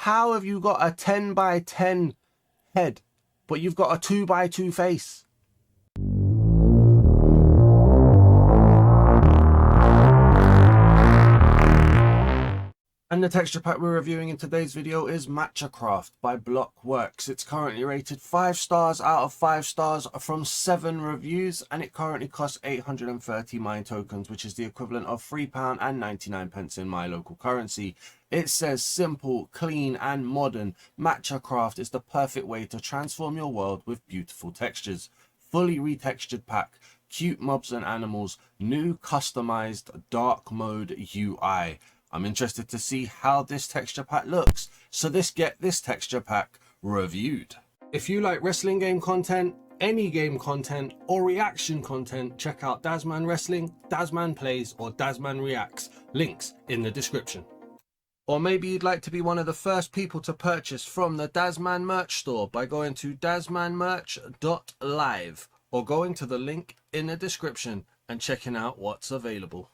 How have you got a 10 by 10 head, but you've got a 2 by 2 face? And the texture pack we're reviewing in today's video is Matchacraft by Blockworks. It's currently rated 5 stars out of 5 stars from 7 reviews, and it currently costs 830 mine tokens, which is the equivalent of £3.99 in my local currency. It says simple, clean and modern. Matchacraft is the perfect way to transform your world with beautiful textures. Fully retextured pack, cute mobs and animals, new customized dark mode UI. I'm interested to see how this texture pack looks, so let's get this texture pack reviewed. If you like wrestling game content, any game content or reaction content, check out Dazman Wrestling, Dazman Plays or Dazman Reacts, links in the description. Or maybe you'd like to be one of the first people to purchase from the Dazman merch store by going to dazmanmerch.live or going to the link in the description and checking out what's available.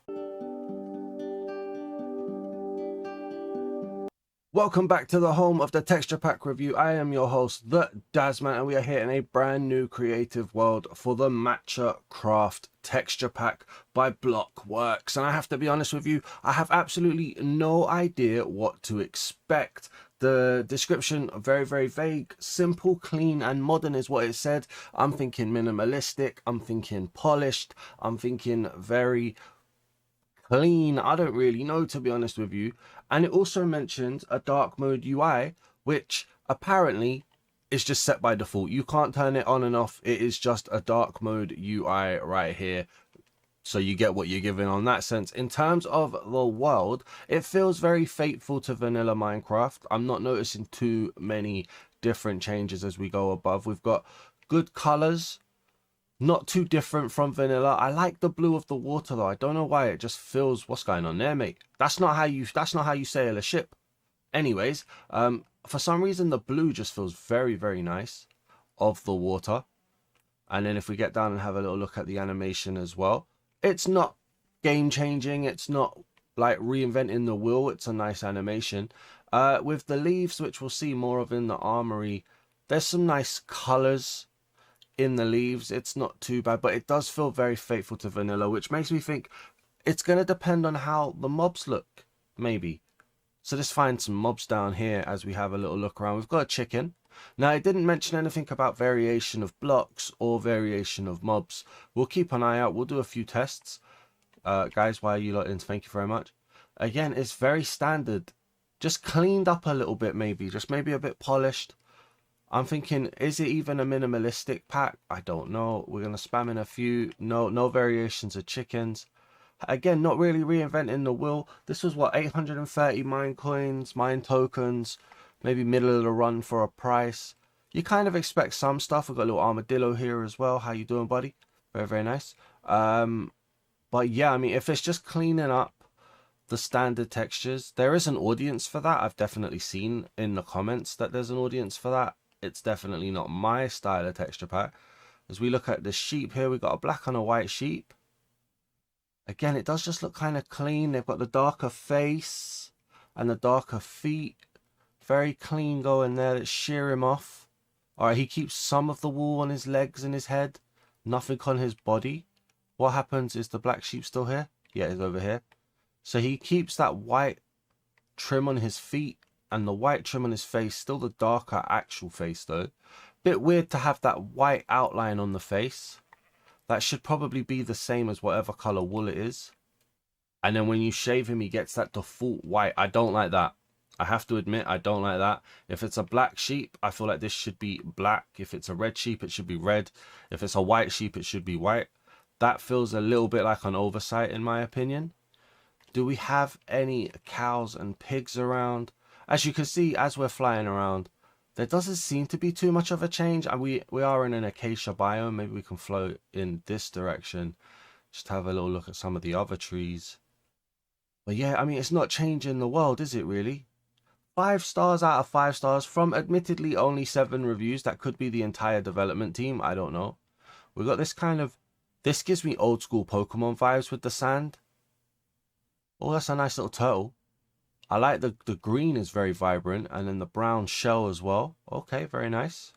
Welcome back to the home of the texture pack review. I am your host, the Dazman, and we are here in a brand new creative world for the Matchacraft Texture Pack by Blockworks. And I have to be honest with you, I have absolutely no idea what to expect. The description, very, very vague. Simple, clean and modern is what it said. I'm thinking minimalistic, I'm thinking polished, I'm thinking very clean. I don't really know, to be honest with you. And it also mentioned a dark mode UI, which apparently is just set by default. You can't turn it on and off. It is just a dark mode UI right here. So you get what you're given on that sense. In terms of the world, it feels very faithful to vanilla Minecraft. I'm not noticing too many different changes as we go above. We've got good colors. Not too different from vanilla. I like the blue of the water though. I don't know why, it just feels, what's going on there, mate? That's not how you sail a ship. Anyways, for some reason the blue just feels very, very nice of the water. And then if we get down and have a little look at the animation as well, it's not game changing. It's not like reinventing the wheel. It's a nice animation. With the leaves, which we'll see more of in the Armoury, there's some nice colors in the leaves. It's not too bad, but it does feel very faithful to vanilla, which makes me think it's going to depend on how the mobs look, maybe. So let's find some mobs down here as we have a little look around. We've got a chicken. Now, it didn't mention anything about variation of blocks or variation of mobs. We'll keep an eye out. We'll do a few tests. Guys, why are you lot in? Thank you very much. Again, it's very standard, just cleaned up a little bit, maybe just maybe a bit polished. I'm thinking, is it even a minimalistic pack? I don't know. We're going to spam in a few. No variations of chickens. Again, not really reinventing the wheel. This was what, 830 mine coins, mine tokens, maybe middle of the run for a price. You kind of expect some stuff. We've got a little armadillo here as well. How you doing, buddy? Very, very nice. But yeah, I mean, if it's just cleaning up the standard textures, there is an audience for that. I've definitely seen in the comments that there's an audience for that. It's definitely not my style of texture pack. As we look at the sheep here, we've got a black and a white sheep. Again, it does just look kind of clean. They've got the darker face and the darker feet. Very clean going there. Let's shear him off. Alright, he keeps some of the wool on his legs and his head. Nothing on his body. What happens is the black sheep still here? Yeah, he's over here. So he keeps that white trim on his feet and the white trim on his face, still the darker actual face though. Bit weird to have that white outline on the face. That should probably be the same as whatever color wool it is. And then when you shave him, he gets that default white. I don't like that. I have to admit, I don't like that. If it's a black sheep, I feel like this should be black. If it's a red sheep, it should be red. If it's a white sheep, it should be white. That feels a little bit like an oversight in my opinion. Do we have any cows and pigs around? As you can see, as we're flying around, there doesn't seem to be too much of a change. And we are in an acacia biome. Maybe we can float in this direction. Just have a little look at some of the other trees. But yeah, I mean, it's not changing the world, is it really? 5 stars out of 5 stars from admittedly only 7 reviews. That could be the entire development team. I don't know. We've got this kind of... This gives me old school Pokemon vibes with the sand. Oh, that's a nice little turtle. I like the green is very vibrant, and then the brown shell as well. Okay, very nice.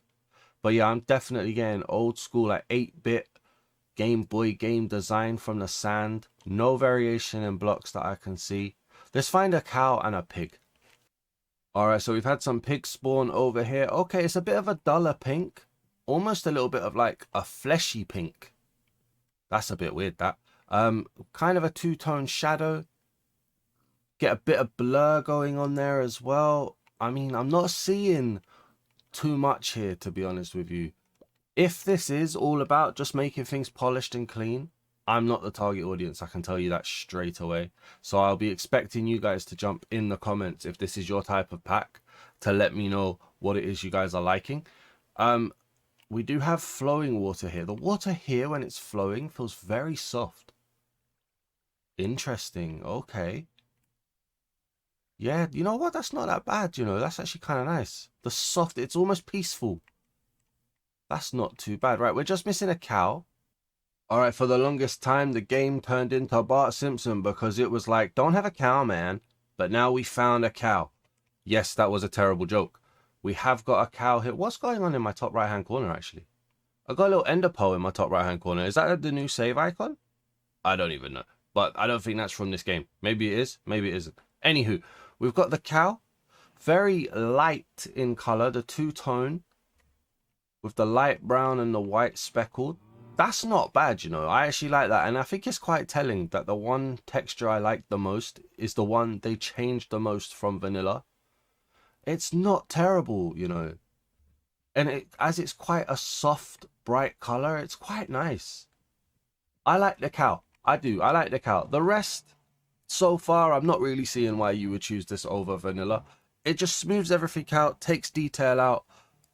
But yeah, I'm definitely getting old school, like 8-bit Game Boy game design from the sand. No variation in blocks that I can see. Let's find a cow and a pig. Alright, so we've had some pig spawn over here. Okay, it's a bit of a duller pink. Almost a little bit of like a fleshy pink. That's a bit weird, that. Kind of a two-tone shadow. Get a bit of blur going on there as well. I mean, I'm not seeing too much here, to be honest with you. If this is all about just making things polished and clean, I'm not the target audience. I can tell you that straight away. So I'll be expecting you guys to jump in the comments if this is your type of pack, to let me know what it is you guys are liking. We do have flowing water here. The water here, when it's flowing, feels very soft. Interesting. Okay. Yeah, you know what? That's not that bad, you know. That's actually kind of nice. The soft, it's almost peaceful. That's not too bad. Right, we're just missing a cow. All right, for the longest time, the game turned into Bart Simpson because it was like, don't have a cow, man. But now we found a cow. Yes, that was a terrible joke. We have got a cow here. What's going on in my top right-hand corner, actually? I got a little ender pearl in my top right-hand corner. Is that the new save icon? I don't even know. But I don't think that's from this game. Maybe it is. Maybe it isn't. Anywho, we've got the cow. Very light in color. The two-tone with the light brown and the white speckled. That's not bad, you know. I actually like that. And I think it's quite telling that the one texture I like the most is the one they changed the most from vanilla. It's not terrible, you know. And as it's quite a soft, bright color, it's quite nice. I like the cow. I do. I like the cow. The rest, so far, I'm not really seeing why you would choose this over vanilla. It just smooths everything out, takes detail out,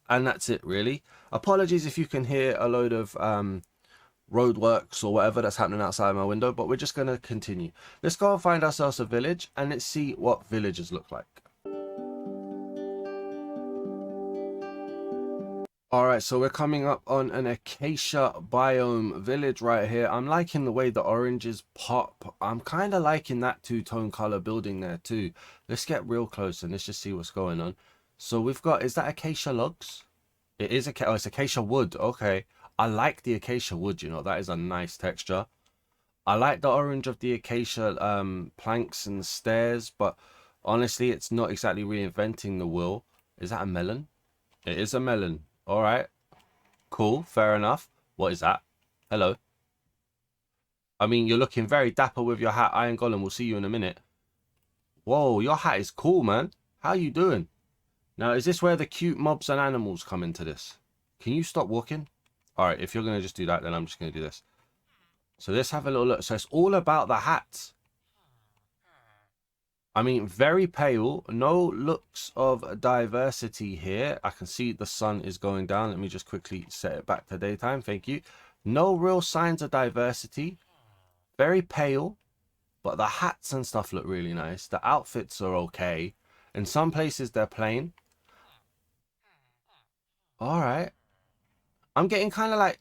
and that's it, really. Apologies if you can hear a load of roadworks or whatever that's happening outside my window, but we're just going to continue. Let's go and find ourselves a village, and let's see what villages look like. Alright, so we're coming up on an acacia biome village right here. I'm liking the way the oranges pop. I'm kind of liking that two-tone color building there too. Let's get real close and let's just see what's going on. So we've got, is that acacia logs? It is, oh, it's acacia wood. Okay. I like the acacia wood, you know, that is a nice texture. I like the orange of the acacia planks and stairs, but honestly, it's not exactly reinventing the wheel. Is that a melon? It is a melon. All right, cool, fair enough. What is that? Hello. I mean, you're looking very dapper with your hat. Iron Golem, we'll see you in a minute. Whoa, your hat is cool, man. How you doing? Now, is this where the cute mobs and animals come into this? Can you stop walking? All right, if you're going to just do that, then I'm just going to do this. So let's have a little look. So it's all about the hats. I mean, very pale, no looks of diversity here. I can see the sun is going down. Let me just quickly set it back to daytime. Thank you. No real signs of diversity. Very pale, but the hats and stuff look really nice. The outfits are okay. In some places, they're plain. All right. I'm getting kind of like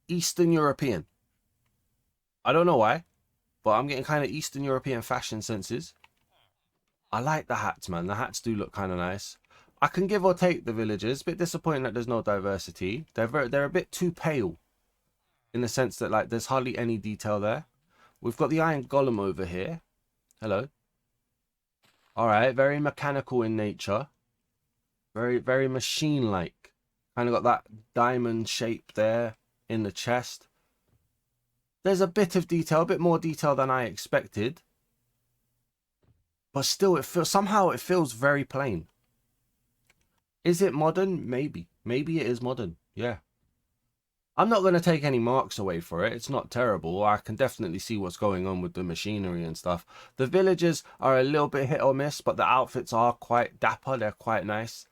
Eastern European. I don't know why, but I'm getting kind of Eastern European fashion senses. I like the hats, man. The hats do look kind of nice. I can give or take the villagers. Bit disappointing that there's no diversity. They're a bit too pale, in the sense that like there's hardly any detail there. We've got the iron golem over here. Hello. All right, very mechanical in nature. Very machine-like. Kind of got that diamond shape there in the chest. There's a bit of detail, a bit more detail than I expected. But still, somehow it feels very plain. Is it modern? Maybe. Maybe it is modern. Yeah. I'm not going to take any marks away for it. It's not terrible. I can definitely see what's going on with the machinery and stuff. The villagers are a little bit hit or miss, but the outfits are quite dapper. They're quite nice.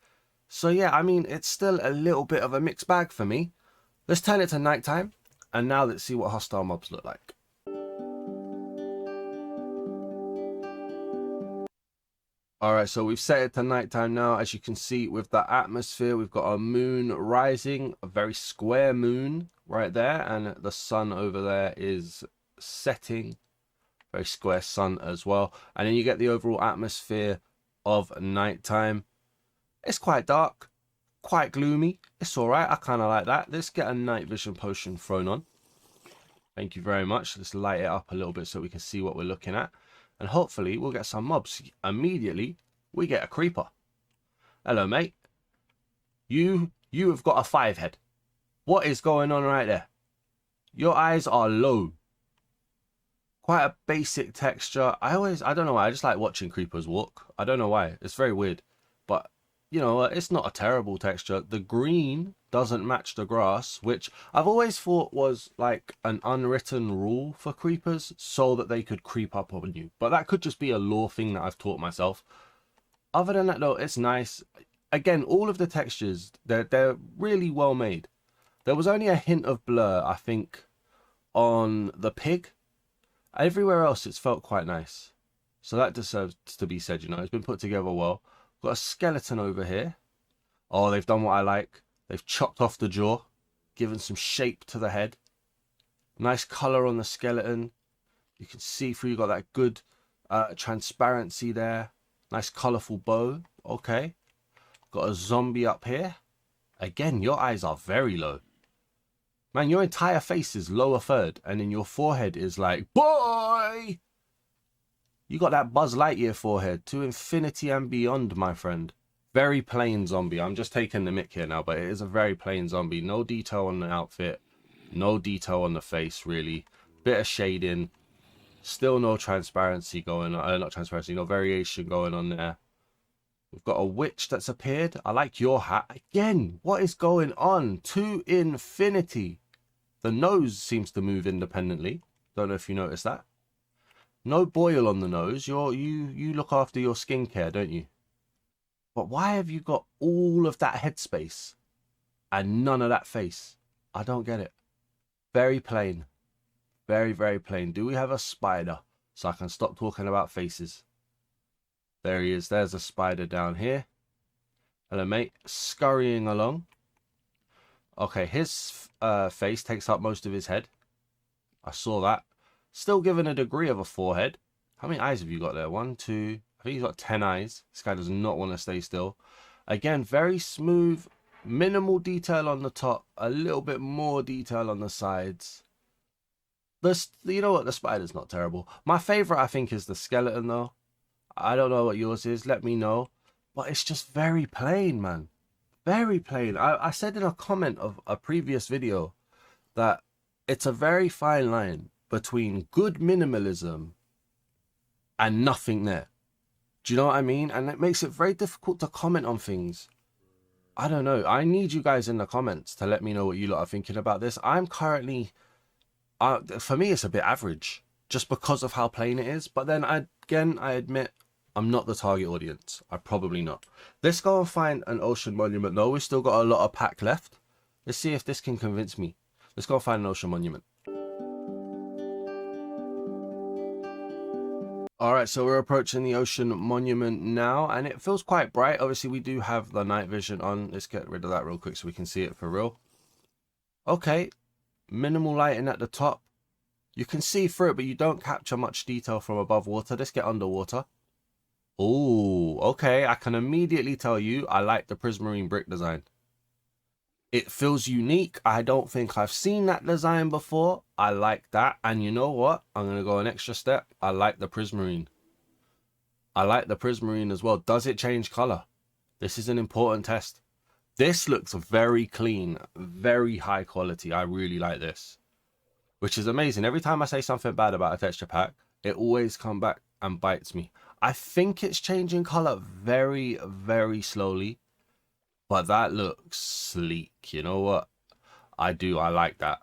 So yeah, I mean, it's still a little bit of a mixed bag for me. Let's turn it to nighttime. And now let's see what hostile mobs look like. Alright, so we've set it to nighttime now. As you can see with the atmosphere, we've got a moon rising, a very square moon right there, and the sun over there is setting. Very square sun as well. And then you get the overall atmosphere of nighttime. It's quite dark, quite gloomy. It's all right. I kind of like that. Let's get a night vision potion thrown on. Thank you very much. Let's light it up a little bit so we can see what we're looking at. And hopefully we'll get some mobs. Immediately, we get a creeper. Hello, mate. You have got a 5 head. What is going on right there? Your eyes are low. Quite a basic texture. I don't know why. I just like watching creepers walk. I don't know why. It's very weird. But, you know, it's not a terrible texture. The green doesn't match the grass, which I've always thought was like an unwritten rule for creepers so that they could creep up on you. But that could just be a lore thing that I've taught myself. Other than that, though, it's nice. Again, all of the textures, they're really well made. There was only a hint of blur, I think, on the pig. Everywhere else, it's felt quite nice. So that deserves to be said, you know. It's been put together well. Got a skeleton over here. Oh, they've done what I like. They've chopped off the jaw, given some shape to the head. Nice colour on the skeleton. You can see through, you got that good transparency there. Nice colourful bow. Okay. Got a zombie up here. Again, your eyes are very low. Man, your entire face is lower third, and then your forehead is like, boy! You got that Buzz Lightyear forehead to infinity and beyond, my friend. Very plain zombie. I'm just taking the mick here now, but it is a very plain zombie. No detail on the outfit. No detail on the face, really. Bit of shading. Still no transparency going on. Not transparency, no variation going on there. We've got a witch that's appeared. I like your hat. Again, what is going on? To infinity. The nose seems to move independently. Don't know if you noticed that. No boil on the nose. You look after your skincare, don't you? But why have you got all of that headspace and none of that face? I don't get it. Very plain. Very, very plain. Do we have a spider? So I can stop talking about faces. There he is. There's a spider down here. Hello, mate. Scurrying along. Okay, his face takes up most of his head. I saw that. Still given a degree of a forehead. How many eyes have you got there? 1, 2. I think he's got 10 eyes. This guy does not want to stay still. Again, very smooth. Minimal detail on the top. A little bit more detail on the sides. You know what? The spider's not terrible. My favorite, I think, is the skeleton, though. I don't know what yours is. Let me know. But it's just very plain, man. Very plain. I said in a comment of a previous video that it's a very fine line between good minimalism and nothing there. Do you know what I mean? And it makes it very difficult to comment on things. I don't know. I need you guys in the comments to let me know what you lot are thinking about this. I'm currently... for me, it's a bit average. Just because of how plain it is. But then, I admit... I'm not the target audience. I'm probably not. Let's go and find an ocean monument. No, we've still got a lot of pack left. Let's see if this can convince me. Let's go and find an ocean monument. Alright, so we're approaching the ocean monument now. And it feels quite bright. Obviously, we do have the night vision on. Let's get rid of that real quick so we can see it for real. Okay. Minimal lighting at the top. You can see through it, but you don't capture much detail from above water. Let's get underwater. Oh, okay. I can immediately tell you I like the prismarine brick design. It feels unique. I don't think I've seen that design before. I like that. And you know what? I'm going to go an extra step. I like the prismarine. I like the prismarine as well. Does it change color? This is an important test. This looks very clean, very high quality. I really like this, which is amazing. Every time I say something bad about a texture pack, it always comes back and bites me. I think it's changing color very, very slowly, but that looks sleek. You know what? I like that.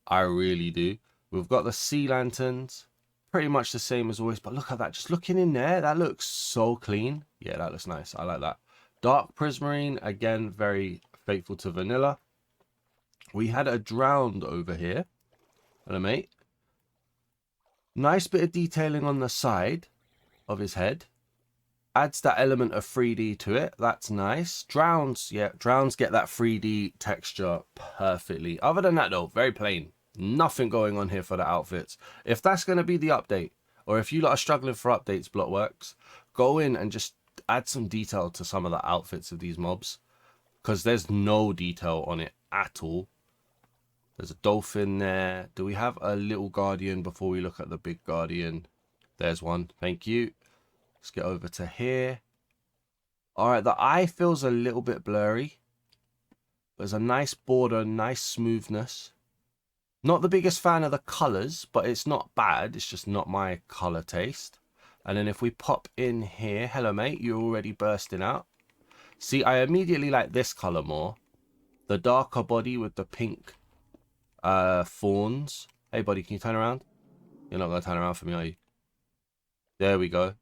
I really do. We've got the sea lanterns, pretty much the same as always, but look at that. Just looking in there, that looks so clean. Yeah, that looks nice. I like that. Dark prismarine, again, very faithful to vanilla. We had a drowned over here. Hello, mate. Nice bit of detailing on the side of his head. Adds that element of 3D to it. That's nice. Drowns, yeah, drowns get that 3D texture perfectly. Other than that, though, very plain. Nothing going on here for the outfits. If that's going to be the update, or if you lot are struggling for updates, Blockworks, go in and just add some detail to some of the outfits of these mobs, because there's no detail on it at all. There's a dolphin there. Do we have a little guardian before we look at the big guardian? There's one. Thank you. Let's get over to here. All right, the eye feels a little bit blurry. There's a nice border, nice smoothness. Not the biggest fan of the colors, but it's not bad. It's just not my color taste. And then if we pop in here, hello mate, you're already bursting out. See, I immediately like this color more. The darker body with the pink fawns. Hey buddy, can you turn around? You're not gonna turn around for me, are you? There we go.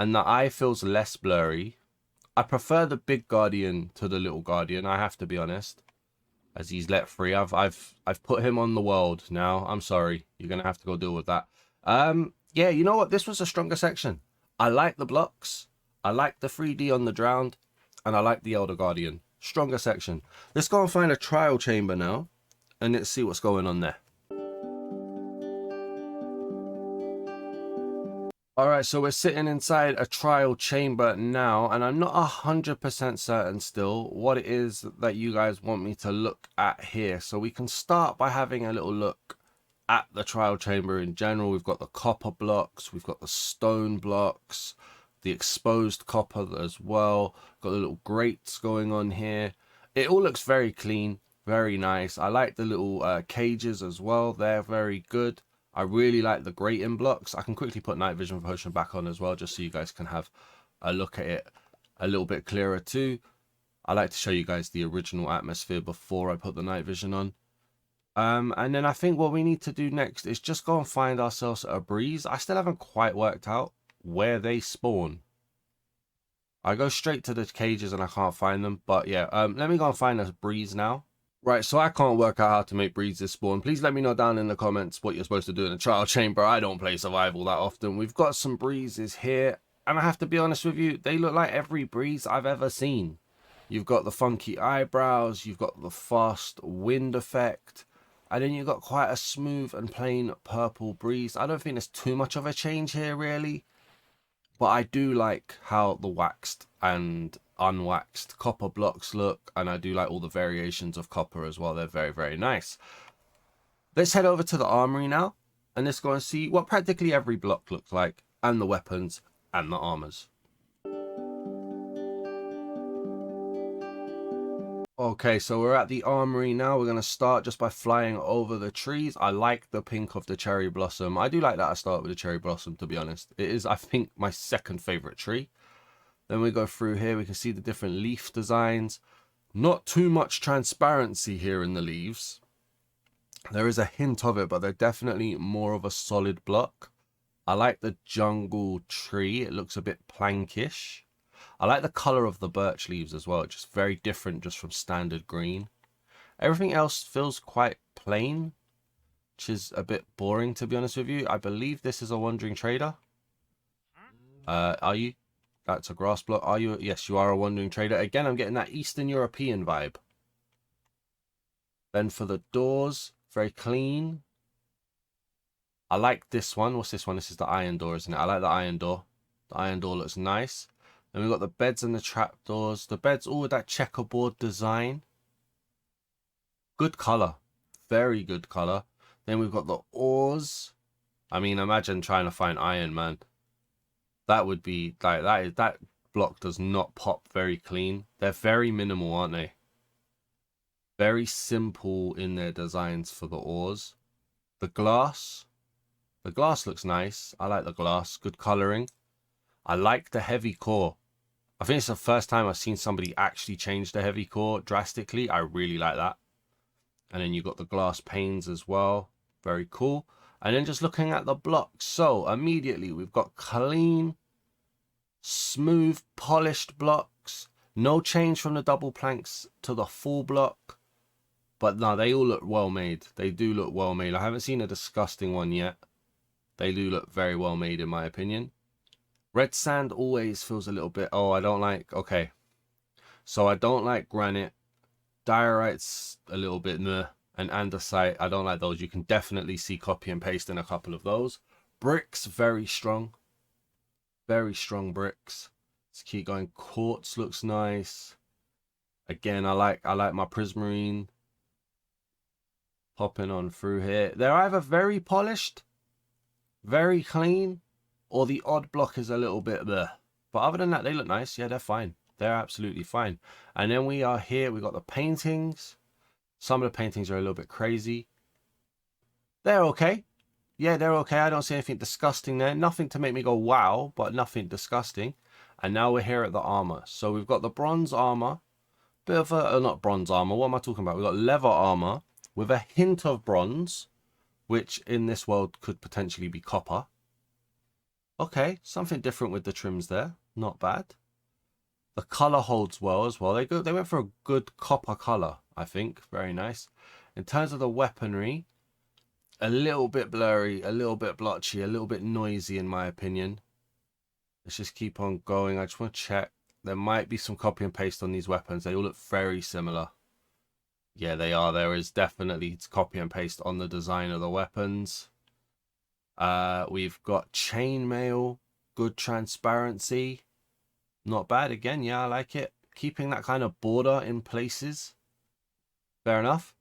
And the eye feels less blurry. I prefer the big guardian to the little guardian, I have to be honest. As he's let free. I've put him on the world now. I'm sorry. You're gonna have to go deal with that. Yeah, you know what? This was a stronger section. I like the blocks. I like the 3D on the drowned. And I like the Elder Guardian. Stronger section. Let's go and find a trial chamber now. And let's see what's going on there. Alright, so we're sitting inside a trial chamber now, and I'm not 100% certain still what it is that you guys want me to look at here. So we can start by having a little look at the trial chamber in general. We've got the copper blocks, we've got the stone blocks, the exposed copper as well. Got the little grates going on here. It all looks very clean, very nice. I like the little cages as well. They're very good. I really like the grating blocks. I can quickly put night vision potion back on as well, just so you guys can have a look at it a little bit clearer too. I like to show you guys the original atmosphere before I put the night vision on. And then I think what we need to do next is just go and find ourselves a breeze. I still haven't quite worked out where they spawn. I go straight to the cages and I can't find them. But yeah, let me go and find a breeze now. Right, so I can't work out how to make breezes spawn. Please let me know down in the comments what you're supposed to do in a trial chamber. I don't play survival that often. We've got some breezes here, and I have to be honest with you, they look like every breeze I've ever seen. You've got the funky eyebrows, you've got the fast wind effect, and then you've got quite a smooth and plain purple breeze. I don't think there's too much of a change here, really. But I do like how the waxed and unwaxed copper blocks look, and I do like all the variations of copper as well. They're very, very nice. Let's head over to the armory now, and let's go and see what practically every block looks like, and the weapons and the armors. Okay, so we're at the armory now. We're going to start just by flying over the trees. I like the pink of the cherry blossom. I do like that I start with the cherry blossom, to be honest. It is, I think, my second favorite tree. Then we go through here. We can see the different leaf designs. Not too much transparency here in the leaves. There is a hint of it, but they're definitely more of a solid block. I like the jungle tree. It looks a bit plankish. I like the color of the birch leaves as well. It's just very different just from standard green. Everything else feels quite plain, which is a bit boring, to be honest with you. I believe this is a wandering trader. Are you? That's a grass block. Are you? Yes, you are a wandering trader. Again, I'm getting that Eastern European vibe. Then for the doors, very clean. I like this one. What's this one? This is the iron door, isn't it? I like the iron door. The iron door looks nice. Then we've got the beds and the trapdoors. The beds all with that checkerboard design. Good colour. Very good colour. Then we've got the oars. I mean, imagine trying to find iron, man. That would be like that block does not pop very clean. They're very minimal, aren't they? Very simple in their designs for the oars. The glass. The glass looks nice. I like the glass. Good colouring. I like the heavy core. I think it's the first time I've seen somebody actually change the heavy core drastically. I really like that. And then you've got the glass panes as well. Very cool. And then just looking at the blocks. So immediately we've got clean, smooth, polished blocks. No change from the double planks to the full block. But no, they all look well made. They do look well made. I haven't seen a disgusting one yet. They do look very well made in my opinion. Red sand always feels a little bit, oh, I don't like, okay. So I don't like granite. Diorite's a little bit meh. And andesite, I don't like those. You can definitely see copy and paste in a couple of those. Bricks, very strong. Very strong bricks. Let's keep going. Quartz looks nice. Again, I like my prismarine. Popping on through here. They're either very polished, very clean, or the odd block is a little bit bleh. But other than that, they look nice. Yeah, they're fine. They're absolutely fine. And then we are here. We got the paintings. Some of the paintings are a little bit crazy. They're okay. Yeah, they're okay. I don't see anything disgusting there. Nothing to make me go wow, but nothing disgusting. And now we're here at the armor. So we've got the bronze armor. Bit of a, not bronze armor. What am I talking about? We've got leather armor with a hint of bronze, which in this world could potentially be copper. Okay, something different with the trims there. Not bad. The color holds well as well. They went for a good copper color, I think. Very nice. In terms of the weaponry, a little bit blurry, a little bit blotchy, a little bit noisy in my opinion. Let's just keep on going. I just want to check. There might be some copy and paste on these weapons. They all look very similar. Yeah, they are. There is definitely copy and paste on the design of the weapons. We've got chainmail, good transparency. Not bad. Again, yeah, I like it. Keeping that kind of border in places. Fair enough.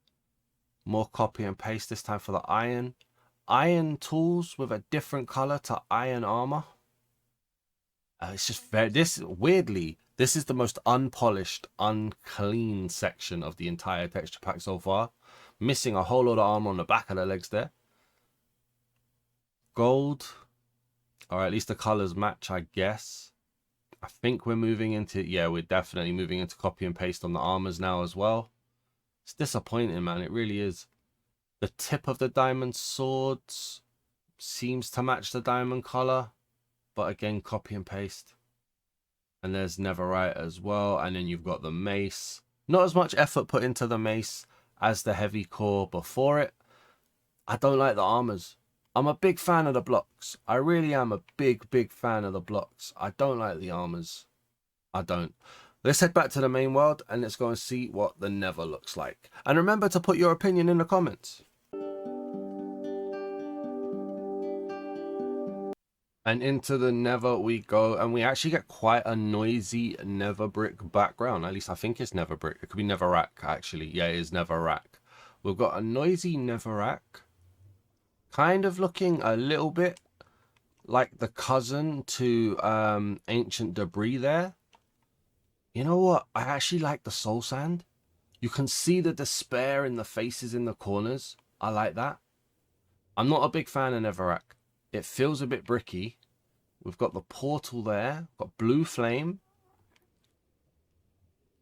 More copy and paste this time for the iron. Iron tools with a different color to iron armor. It's just very, weirdly, this is the most unpolished, unclean section of the entire texture pack so far. Missing a whole lot of armor on the back of the legs there. Gold. Or at least the colors match, I guess. I think we're moving into, yeah, we're definitely moving into copy and paste on the armors now as well. It's disappointing, man. It really is. The tip of the diamond swords seems to match the diamond color. But again, copy and paste. And there's Netherite as well. And then you've got the mace. Not as much effort put into the mace as the heavy core before it. I don't like the armors. I'm a big fan of the blocks. I really am a big fan of the blocks. I don't like the armors. I don't. Let's head back to the main world and let's go and see what the Nether looks like. And remember to put your opinion in the comments. And into the Nether we go, and we actually get quite a noisy Nether brick background. At least I think it's Nether brick. It could be Netherrack, actually. Yeah, it is Netherrack. We've got a noisy Netherrack. Kind of looking a little bit like the cousin to Ancient Debris there. You know what? I actually like the soul sand. You can see the despair in the faces in the corners. I like that. I'm not a big fan of Netherrack. It feels a bit bricky. We've got the portal there. Got blue flame.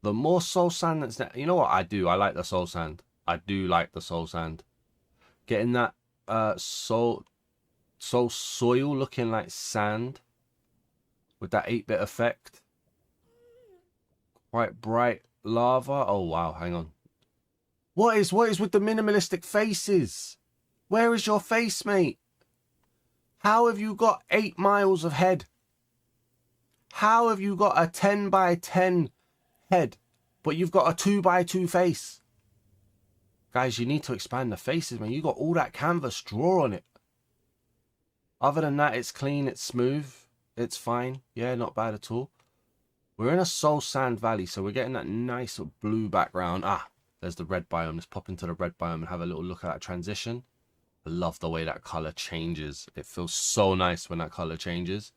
The more soul sand that's there. You know what I do? I like the soul sand. I do like the soul sand. Getting that soul soil looking like sand with that 8-bit effect. Quite bright lava. Oh wow, hang on. What is with the minimalistic faces? Where is your face, mate? How have you got 8 miles of head? How have you got a 10 by 10 head, but you've got a 2 by 2 face? Guys, you need to expand the faces, man. You got all that canvas draw on it. Other than that, it's clean, it's smooth, it's fine. Yeah, not bad at all. We're in a soul sand valley, so we're getting that nice blue background. Ah, there's the red biome. Let's pop into the red biome and have a little look at that transition. I love the way that color changes. It feels so nice when that color changes.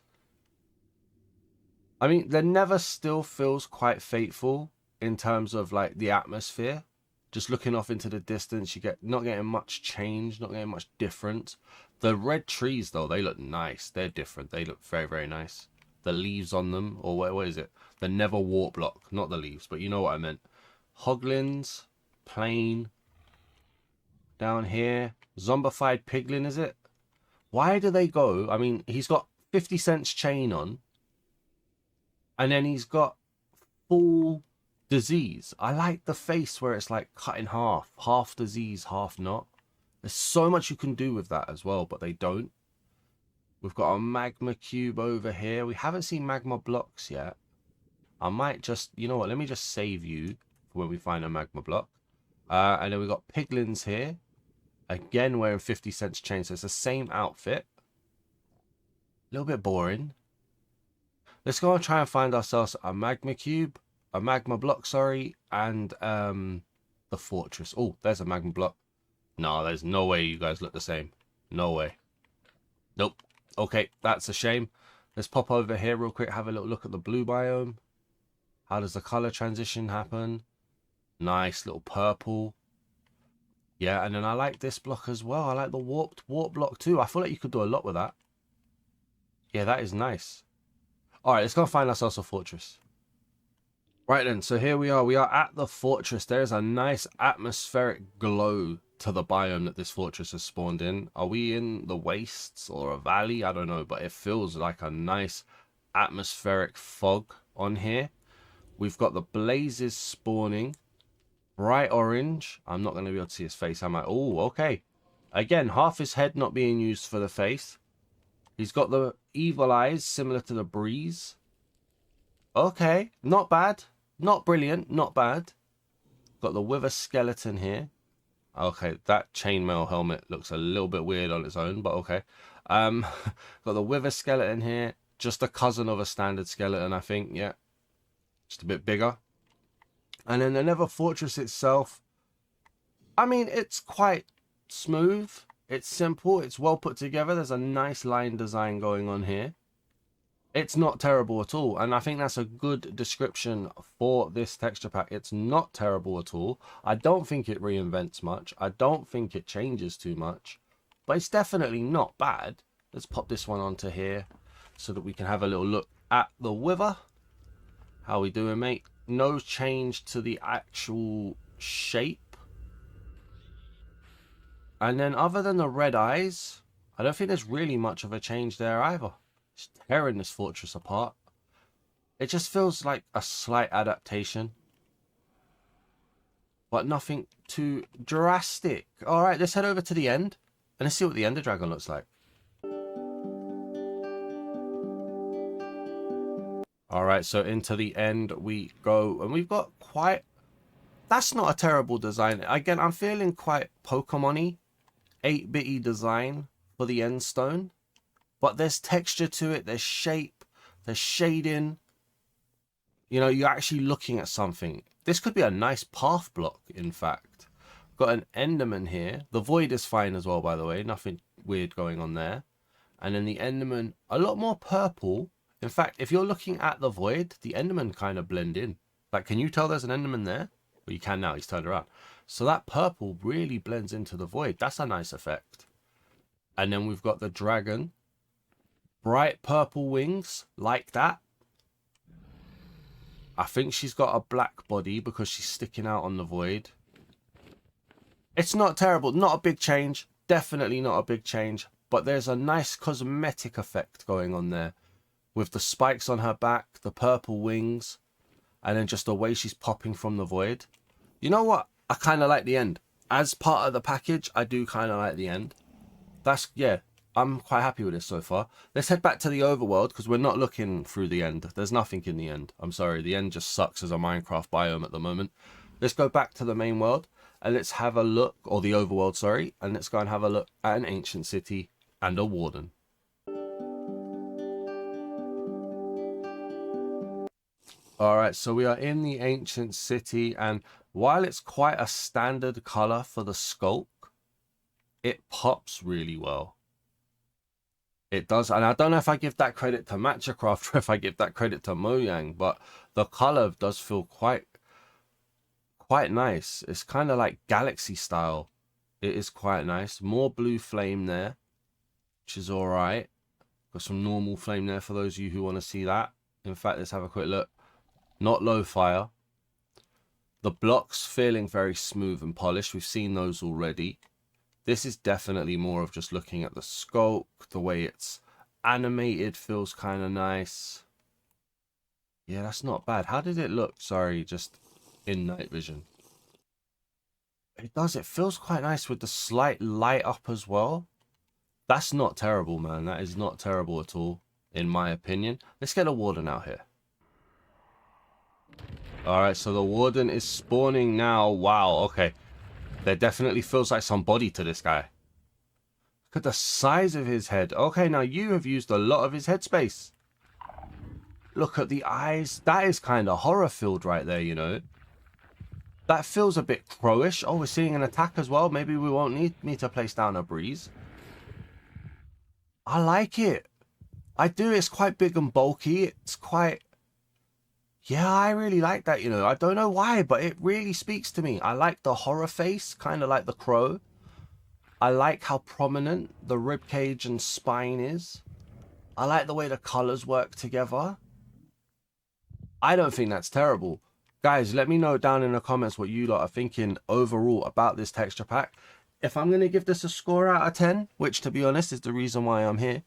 I mean, the Nether still feels quite fateful in terms of like the atmosphere. Just looking off into the distance, you get not getting much change, not getting much difference. The red trees, though, they look nice. They're different. They look very nice. The leaves on them, or what is it? The Nether wart block, not the leaves, but you know what I meant. Hoglins, plain. Down here, zombified piglin, is it? Why do they go? I mean, he's got 50 cents chain on, and then he's got full disease. I like the face where it's like cut in half disease, half not. There's so much you can do with that as well, but they don't. We've got a magma cube over here. We haven't seen magma blocks yet. I might just, you know what, let me just save you for when we find a magma block. And then we've got piglins here. Again, wearing 50 cents chain, so it's the same outfit. A little bit boring. Let's go and try and find ourselves a magma cube, a magma block, sorry, and the fortress. Oh, there's a magma block. No, there's no way you guys look the same. No way. Nope. Okay, that's a shame. Let's pop over here real quick, have a little look at the blue biome. How does the color transition happen? Nice little purple. Yeah, and then I like this block as well. I like the warp block too. I feel like you could do a lot with that. Yeah, that is nice. All right, let's go find ourselves a fortress. Right then, so here we are. We are at the fortress. There's a nice atmospheric glow to the biome that this fortress has spawned in. Are we in the wastes or a valley? I don't know, but it feels like a nice atmospheric fog on here. We've got the blazes spawning. Bright orange. I'm not going to be able to see his face, am I? Oh, okay. Again, half his head not being used for the face. He's got the evil eyes similar to the breeze. Okay, not bad. Not brilliant, not bad. Got the wither skeleton here. Okay, that chainmail helmet looks a little bit weird on its own, but okay. Got the wither skeleton here. Just a cousin of a standard skeleton, I think. Yeah, just a bit bigger. And then the Nether Fortress itself, I mean, it's quite smooth. It's simple. It's well put together. There's a nice line design going on here. It's not terrible at all. And I think that's a good description for this texture pack. It's not terrible at all. I don't think it reinvents much. I don't think it changes too much. But it's definitely not bad. Let's pop this one onto here so that we can have a little look at the wither. How we doing, mate? No change to the actual shape. And then other than the red eyes, I don't think there's really much of a change there either. It's tearing this fortress apart. It just feels like a slight adaptation. But nothing too drastic. Alright, let's head over to the end. And let's see what the Ender Dragon looks like. Alright, so into the end we go. And we've got quite... That's not a terrible design. Again, I'm feeling quite Pokemon-y. 8-bitty design for the end stone. But there's texture to it. There's shape. There's shading. You know, you're actually looking at something. This could be a nice path block, in fact. Got an Enderman here. The Void is fine as well, by the way. Nothing weird going on there. And then the Enderman, a lot more purple. In fact, if you're looking at the Void, the Enderman kind of blend in. Like, can you tell there's an Enderman there? Well, you can now. He's turned around. So that purple really blends into the Void. That's a nice effect. And then we've got the dragon. Bright purple wings, like that. I think she's got a black body because she's sticking out on the Void. It's not terrible. Not a big change. Definitely not a big change. But there's a nice cosmetic effect going on there. With the spikes on her back, the purple wings, and then just the way she's popping from the Void. You know what? I kind of like the end. As part of the package, I do kind of like the end. That's, yeah, I'm quite happy with this so far. Let's head back to the overworld because we're not looking through the end. There's nothing in the end. I'm sorry, the end just sucks as a Minecraft biome at the moment. Let's go back to the main world and let's have a look, or the overworld, sorry, and let's go and have a look at an ancient city and a warden. Alright, so we are in the ancient city, and while it's quite a standard color for the sculk, it pops really well. It does, and I don't know if I give that credit to Matchacraft or if I give that credit to Mojang, but the color does feel quite nice. It's kind of like galaxy style. It is quite nice. More blue flame there, which is alright. Got some normal flame there for those of you who want to see that. In fact, let's have a quick look. Not low fire. The blocks feeling very smooth and polished. We've seen those already. This is definitely more of just looking at the sculk. The way it's animated feels kind of nice. Yeah, that's not bad. How did it look? Sorry, just in night vision. It does. It feels quite nice with the slight light up as well. That's not terrible, man. That is not terrible at all, in my opinion. Let's get a warden out here. Alright, so the warden is spawning now. Wow, okay. There definitely feels like some body to this guy. Look at the size of his head. Okay, now you have used a lot of his headspace. look at the eyes. That is kind of horror filled right there, you know. That feels a bit crowish. Oh, we're seeing an attack as well. Maybe we won't need me to place down a breeze. I like it. I do. It's quite big and bulky. It's quite... Yeah, I really like that, you know. I don't know why, but it really speaks to me. I like the horror face, kind of like the crow. I like how prominent the ribcage and spine is. I like the way the colors work together. I don't think that's terrible. Guys, let me know down in the comments what you lot are thinking overall about this texture pack. If I'm going to give this a score out of 10, which to be honest is the reason why I'm here,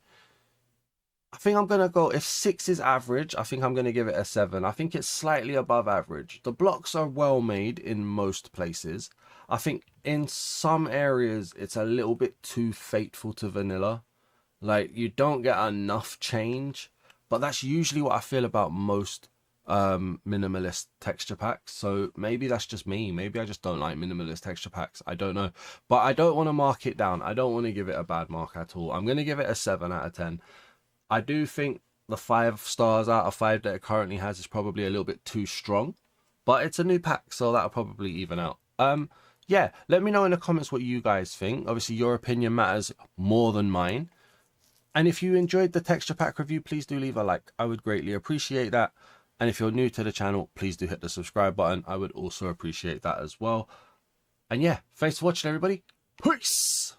I think I'm going to go, if 6 is average, I think I'm going to give it a 7. I think it's slightly above average. The blocks are well made in most places. I think in some areas it's a little bit too faithful to vanilla. Like, you don't get enough change, but that's usually what I feel about most minimalist texture packs. So maybe that's just me. Maybe I just don't like minimalist texture packs. I don't know, but I don't want to mark it down. I don't want to give it a bad mark at all. I'm going to give it a 7 out of 10. I do think the 5 stars out of 5 that it currently has is probably a little bit too strong, but it's a new pack, so that'll probably even out. Yeah, let me know in the comments what you guys think. Obviously your opinion matters more than mine. And if you enjoyed the texture pack review, please do leave a like. I would greatly appreciate that. And if you're new to the channel, please do hit the subscribe button. I would also appreciate that as well. And yeah, thanks for watching, everybody. Peace!